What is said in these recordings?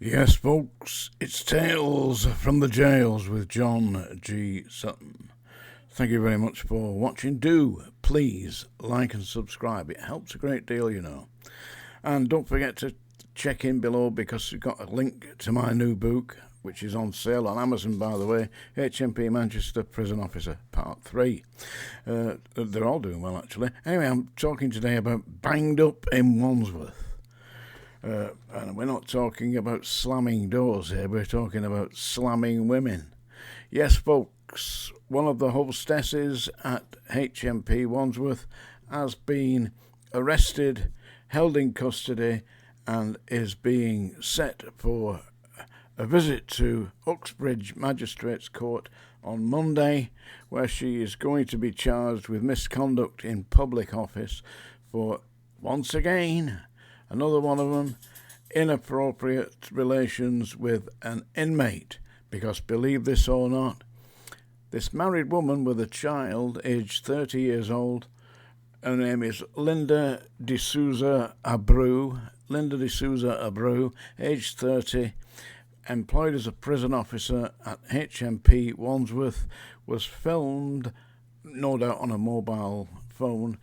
Yes, folks, it's Tales from the Jails with John G. Sutton. Thank you very much for watching. Do please like and subscribe. It helps a great deal, you know. And don't forget to check in below because we've got a link to my new book, which is on sale on Amazon, by the way, HMP Manchester Prison Officer Part 3. They're all doing well, actually. Anyway, I'm talking today about Banged Up in Wandsworth. And we're not talking about slamming doors here, we're talking about slamming women. Yes, folks, one of the hostesses at HMP Wandsworth has been arrested, held in custody, and is being set for a visit to Uxbridge Magistrates Court on Monday, where she is going to be charged with misconduct in public office for, once again, another one of them, inappropriate relations with an inmate. Because believe this or not, this married woman with a child aged 30 years old, her name is Linda D'Souza Abreu, aged 30, employed as a prison officer at HMP Wandsworth, was filmed, no doubt on a mobile phone,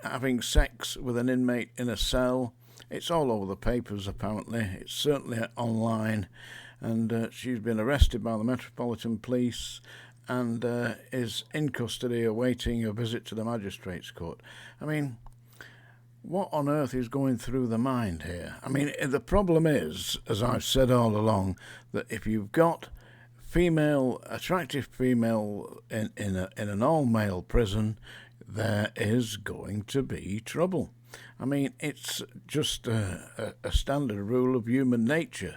having sex with an inmate in a cell. It's all over the papers, apparently. It's certainly online. And she's been arrested by the Metropolitan Police and is in custody awaiting a visit to the Magistrates Court. I mean, what on earth is going through the mind here? I mean, the problem is, as I've said all along, that if you've got attractive female in an all-male prison, there is going to be trouble. I mean, it's just a standard rule of human nature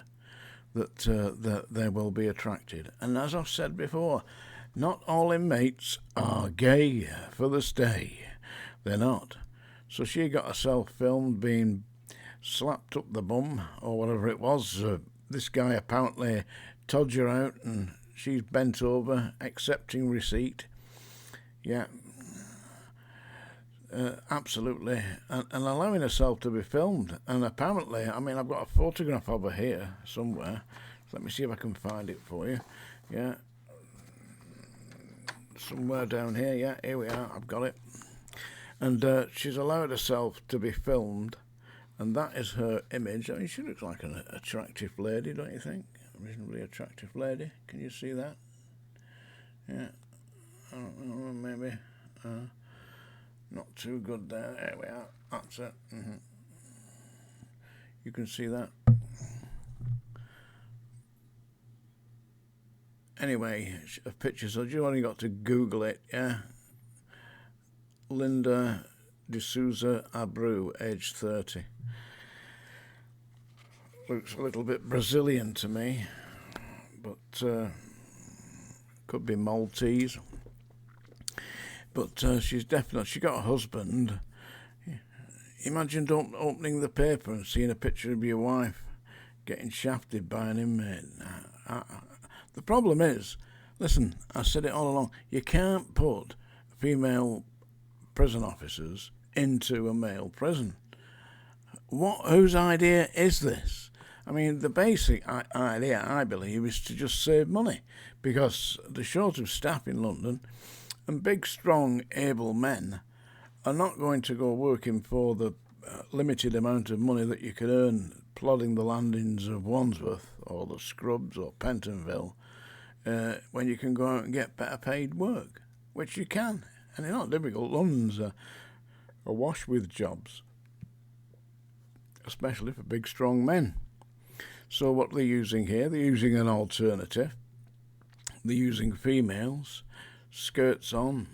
that they will be attracted. And as I've said before, not all inmates are gay for the stay. They're not. So she got herself filmed being slapped up the bum, or whatever it was. This guy apparently told her out, and she's bent over, accepting receipt. Yeah, absolutely. And allowing herself to be filmed. And apparently, I mean, I've got a photograph of her here somewhere. Let me see if I can find it for you. Yeah. Somewhere down here. Yeah, here we are. I've got it. And she's allowed herself to be filmed. And that is her image. I mean, she looks like an attractive lady, don't you think? A reasonably attractive lady. Can you see that? Yeah. I don't know, maybe. Not too good there. There we are. That's it. Mm-hmm. You can see that. Anyway, pictures. I've only got to Google it. Yeah. Linda D'Souza Abreu, aged 30. Looks a little bit Brazilian to me, but could be Maltese. But she got a husband. Imagine opening the paper and seeing a picture of your wife getting shafted by an inmate. The problem is, listen, I said it all along, you can't put female prison officers into a male prison. Whose idea is this? I mean, the basic idea, I believe, is to just save money, because the short of staff in London, and big, strong, able men are not going to go working for the limited amount of money that you could earn plodding the landings of Wandsworth or the Scrubs or Pentonville, when you can go out and get better paid work, which you can. And it's not difficult. London's awash with jobs, especially for big, strong men. So what they're using here, they're using an alternative. They're using females, skirts on,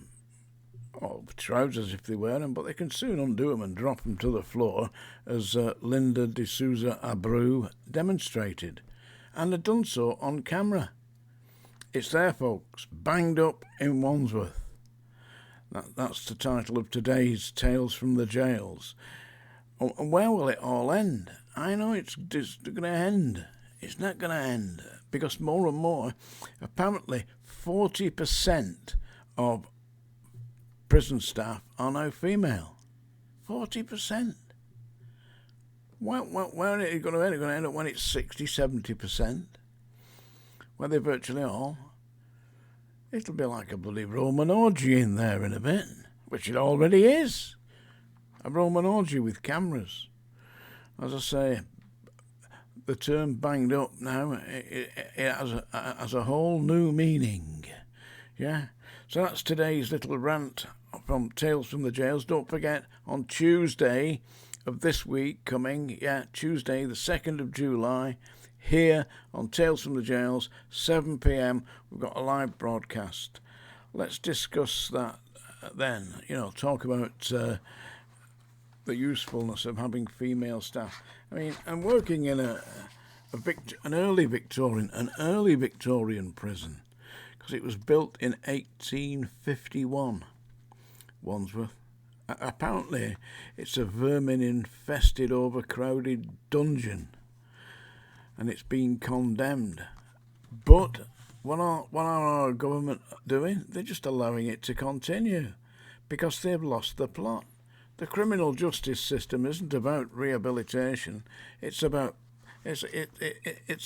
or trousers if they wear them, but they can soon undo them and drop them to the floor, as Linda D'Souza Abreu demonstrated, and had done so on camera. It's there, folks. Banged Up in Wandsworth. That's the title of today's Tales from the Jails. And where will it all end? I know it's going to end. It's not going to end, because more and more, apparently 40% of prison staff are now female. 40%. Where are it going to end? It's going to end up when it's 60-70%, where they virtually all. It'll be like a bloody Roman orgy in there in a bit, which it already is. A Roman orgy with cameras. As I say, the term banged up now, it has a whole new meaning. Yeah? So that's today's little rant from Tales from the Jails. Don't forget, on Tuesday of this week coming, Tuesday the 2nd of July, here on Tales from the Jails, 7 p.m, we've got a live broadcast. Let's discuss that then. Talk about the usefulness of having female staff. I mean, I'm working in an early Victorian prison, because it was built in 1851, Wandsworth. Apparently, it's a vermin-infested, overcrowded dungeon, and it's been condemned. But what are our government doing? They're just allowing it to continue, because they've lost the plot. The criminal justice system isn't about rehabilitation. It's a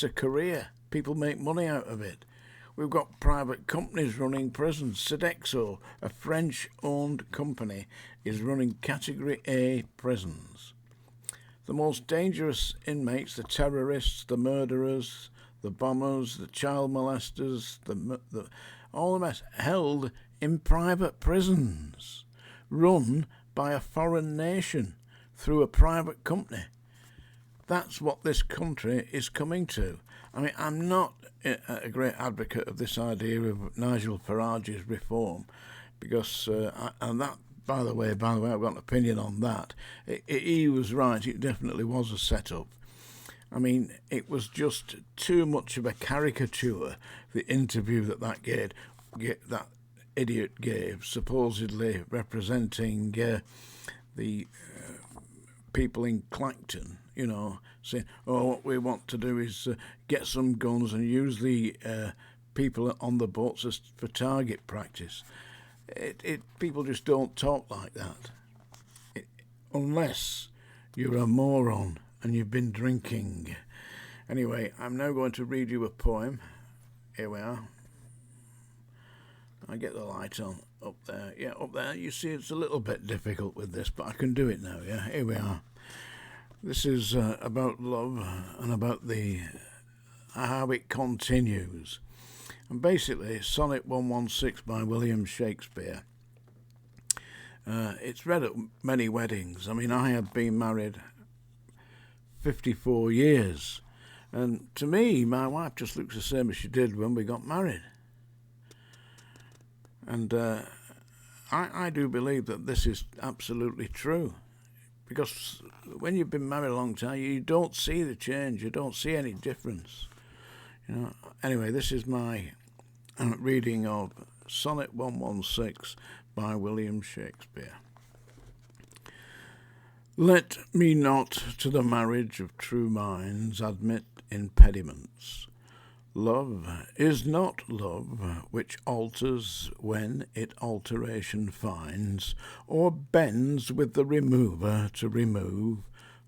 career. People make money out of it. We've got private companies running prisons. Sodexo, a French-owned company, is running Category A prisons. The most dangerous inmates, the terrorists, the murderers, the bombers, the child molesters, all the mess, held in private prisons, run by a foreign nation through a private company. That's what this country is coming to. I mean, I'm not a great advocate of this idea of Nigel Farage's reform, because, and that, by the way, I've got an opinion on that. He was right. It definitely was a setup. I mean, it was just too much of a caricature, the interview that idiot gave, supposedly representing the people in Clacton, saying, what we want to do is get some guns and use the people on the boats for target practice. People just don't talk like that, unless you're a moron and you've been drinking. Anyway, I'm now going to read you a poem. Here we are. I get the light on up there. Yeah, up there. You see, it's a little bit difficult with this, but I can do it now. Yeah, here we are. This is about love and about how it continues. And basically, Sonnet 116 by William Shakespeare. It's read at many weddings. I mean, I have been married 54 years. And to me, my wife just looks the same as she did when we got married. And I do believe that this is absolutely true. Because when you've been married a long time, you don't see the change. You don't see any difference. Anyway, this is my reading of Sonnet 116 by William Shakespeare. Let me not to the marriage of true minds admit impediments. Love is not love which alters when it alteration finds, or bends with the remover to remove.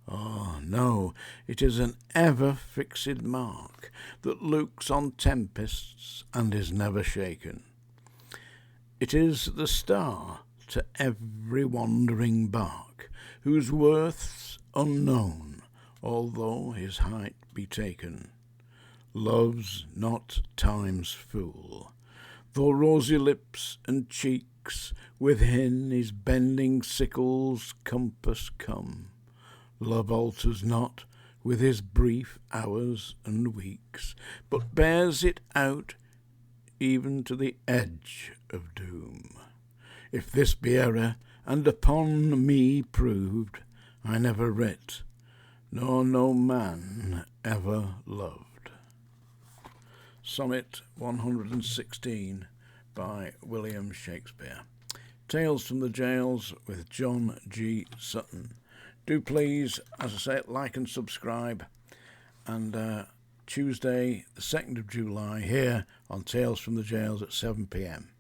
Oh, no, it is an ever-fixed mark that looks on tempests and is never shaken. It is the star to every wandering bark, whose worth's unknown, although his height be taken. Love's not time's fool, though rosy lips and cheeks within his bending sickle's compass come. Love alters not with his brief hours and weeks, but bears it out even to the edge of doom. If this be error, and upon me proved, I never writ, nor no man ever loved. Sonnet 116 by William Shakespeare. Tales from the Jails with John G. Sutton. Do please, as I say, like and subscribe. And Tuesday, the 2nd of July, here on Tales from the Jails at 7 p.m.